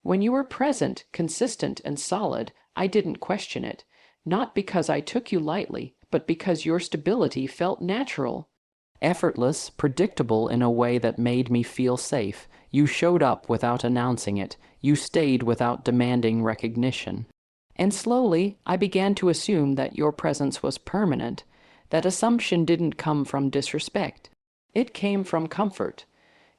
When you were present, consistent, and solid, I didn't question it, not because I took you lightly, but because your stability felt natural. Effortless, predictable in a way that made me feel safe. You showed up without announcing it. You stayed without demanding recognition. And slowly, I began to assume that your presence was permanent. That assumption didn't come from disrespect. It came from comfort.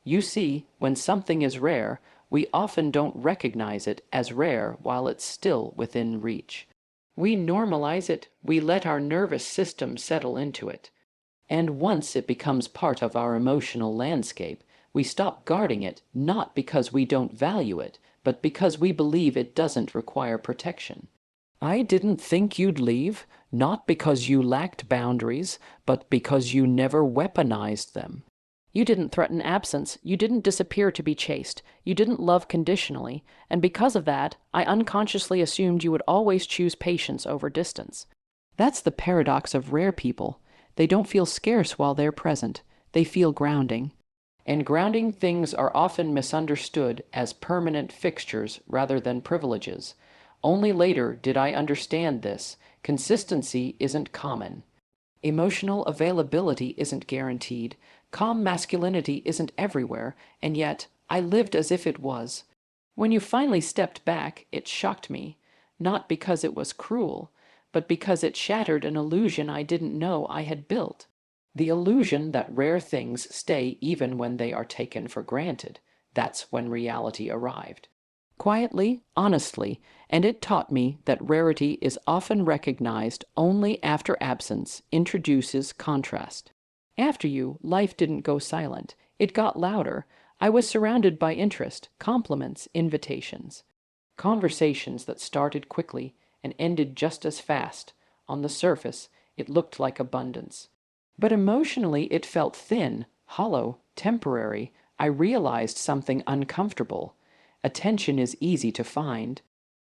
You see, when something is rare, we often don't recognize it as rare while it's still within reach. We normalize it, we let our nervous system settle into it. And once it becomes part of our emotional landscape, we stop guarding it, not because we don't value it, but because we believe it doesn't require protection. I didn't think you'd leave, not because you lacked boundaries, but because you never weaponized them. You didn't threaten absence, you didn't disappear to be chased, you didn't love conditionally, and because of that, I unconsciously assumed you would always choose patience over distance. That's the paradox of rare people. They don't feel scarce while they're present. They feel grounding. And grounding things are often misunderstood as permanent fixtures rather than privileges. Only later did I understand this. Consistency isn't common. Emotional availability isn't guaranteed. Calm masculinity isn't everywhere, and yet I lived as if it was. When you finally stepped back, it shocked me, not because it was cruel, but because it shattered an illusion I didn't know I had built. The illusion that rare things stay even when they are taken for granted. That's when reality arrived. Quietly, honestly, and it taught me that rarity is often recognized only after absence introduces contrast. After you, life didn't go silent. It got louder. I was surrounded by interest, compliments, invitations. Conversations that started quickly and ended just as fast. On the surface, it looked like abundance. But emotionally, it felt thin, hollow, temporary. I realized something uncomfortable. Attention is easy to find.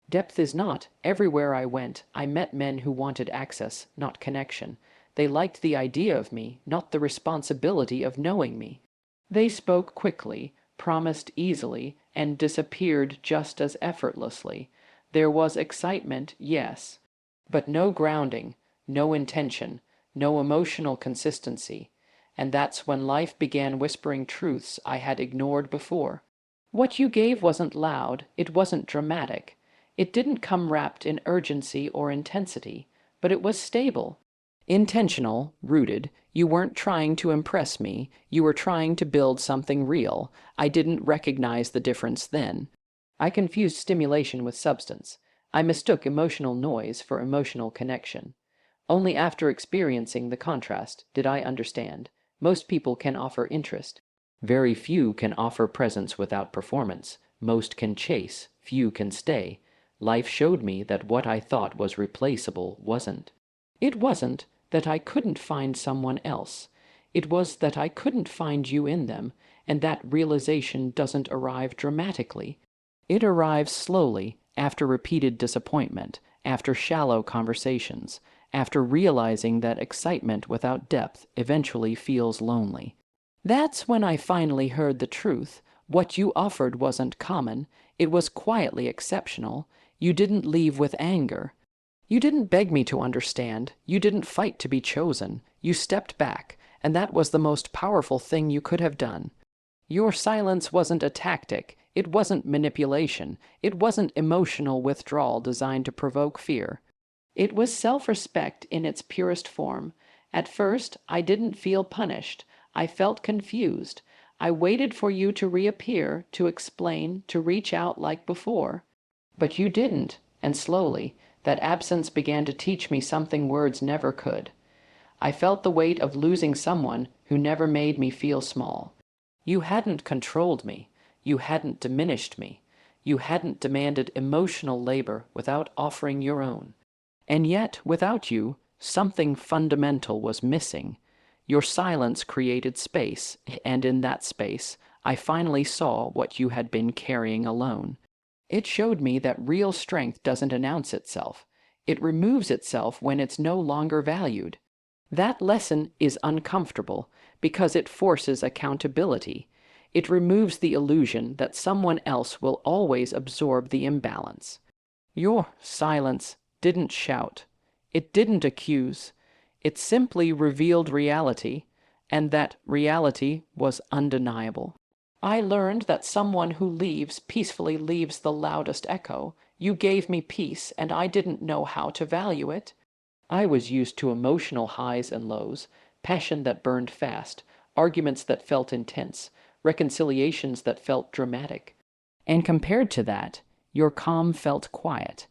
Depth is not. Everywhere I went, I met men who wanted access, not connection. They liked the idea of me, not the responsibility of knowing me. They spoke quickly, promised easily, and disappeared just as effortlessly. There was excitement, yes, but no grounding, no intention, no emotional consistency. And that's when life began whispering truths I had ignored before. What you gave wasn't loud, it wasn't dramatic. It didn't come wrapped in urgency or intensity, but it was stable. Intentional, rooted. You weren't trying to impress me, you were trying to build something real. I didn't recognize the difference then. I confused stimulation with substance. I mistook emotional noise for emotional connection. Only after experiencing the contrast did I understand. Most people can offer interest. Very few can offer presence without performance. Most can chase, few can stay. Life showed me that what I thought was replaceable wasn't. It wasn't that I couldn't find someone else. It was that I couldn't find you in them, and that realization doesn't arrive dramatically. It arrives slowly, after repeated disappointment, after shallow conversations, after realizing that excitement without depth eventually feels lonely. That's when I finally heard the truth. What you offered wasn't common, it was quietly exceptional. You didn't leave with anger. You didn't beg me to understand, you didn't fight to be chosen. You stepped back, and that was the most powerful thing you could have done. Your silence wasn't a tactic, it wasn't manipulation, it wasn't emotional withdrawal designed to provoke fear. It was self-respect in its purest form. At first, I didn't feel punished. I felt confused. I waited for you to reappear, to explain, to reach out like before. But you didn't, and slowly, that absence began to teach me something words never could. I felt the weight of losing someone who never made me feel small. You hadn't controlled me. You hadn't diminished me. You hadn't demanded emotional labor without offering your own. And yet, without you, something fundamental was missing. Your silence created space, and in that space, I finally saw what you had been carrying alone. It showed me that real strength doesn't announce itself. It removes itself when it's no longer valued. That lesson is uncomfortable because it forces accountability. It removes the illusion that someone else will always absorb the imbalance. Your silence didn't shout. It didn't accuse. It simply revealed reality, and that reality was undeniable. I learned that someone who leaves peacefully leaves the loudest echo. You gave me peace, and I didn't know how to value it. I was used to emotional highs and lows, passion that burned fast, arguments that felt intense, reconciliations that felt dramatic. And compared to that, your calm felt quiet.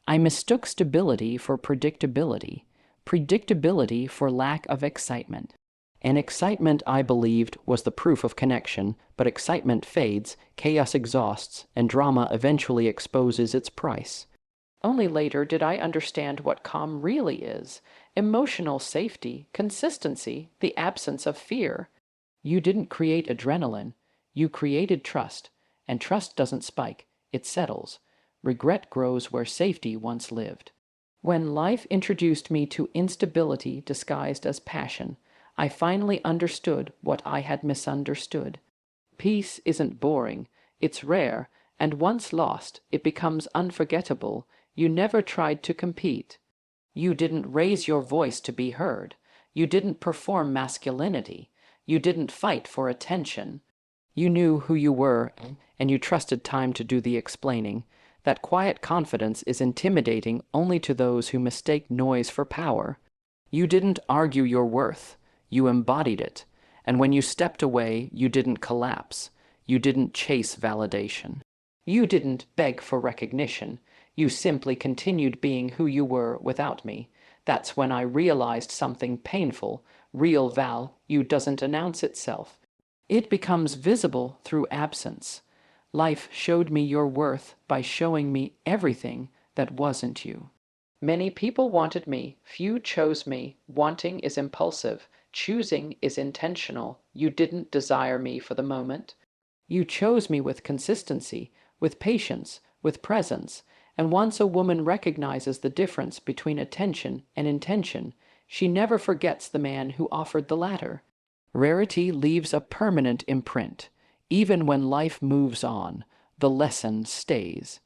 I mistook stability for predictability, predictability for lack of excitement. And excitement, I believed, was the proof of connection, but excitement fades, chaos exhausts, and drama eventually exposes its price. Only later did I understand what calm really is: emotional safety, consistency, the absence of fear. You didn't create adrenaline, you created trust, and trust doesn't spike, it settles. Regret grows where safety once lived. When life introduced me to instability disguised as passion, I finally understood what I had misunderstood. Peace isn't boring, it's rare, and once lost, it becomes unforgettable. You never tried to compete. You didn't raise your voice to be heard. You didn't perform masculinity. You didn't fight for attention. You knew who you were, and you trusted time to do the explaining. That quiet confidence is intimidating only to those who mistake noise for power. You didn't argue your worth. You embodied it. And when you stepped away, you didn't collapse. You didn't chase validation. You didn't beg for recognition. You simply continued being who you were without me. That's when I realized something painful. Real value doesn't announce itself. It becomes visible through absence. Life showed me your worth by showing me everything that wasn't you. Many people wanted me, few chose me. Wanting is impulsive, choosing is intentional. You didn't desire me for the moment. You chose me with consistency, with patience, with presence, and once a woman recognizes the difference between attention and intention, she never forgets the man who offered the latter. Rarity leaves a permanent imprint. Even when life moves on, the lesson stays.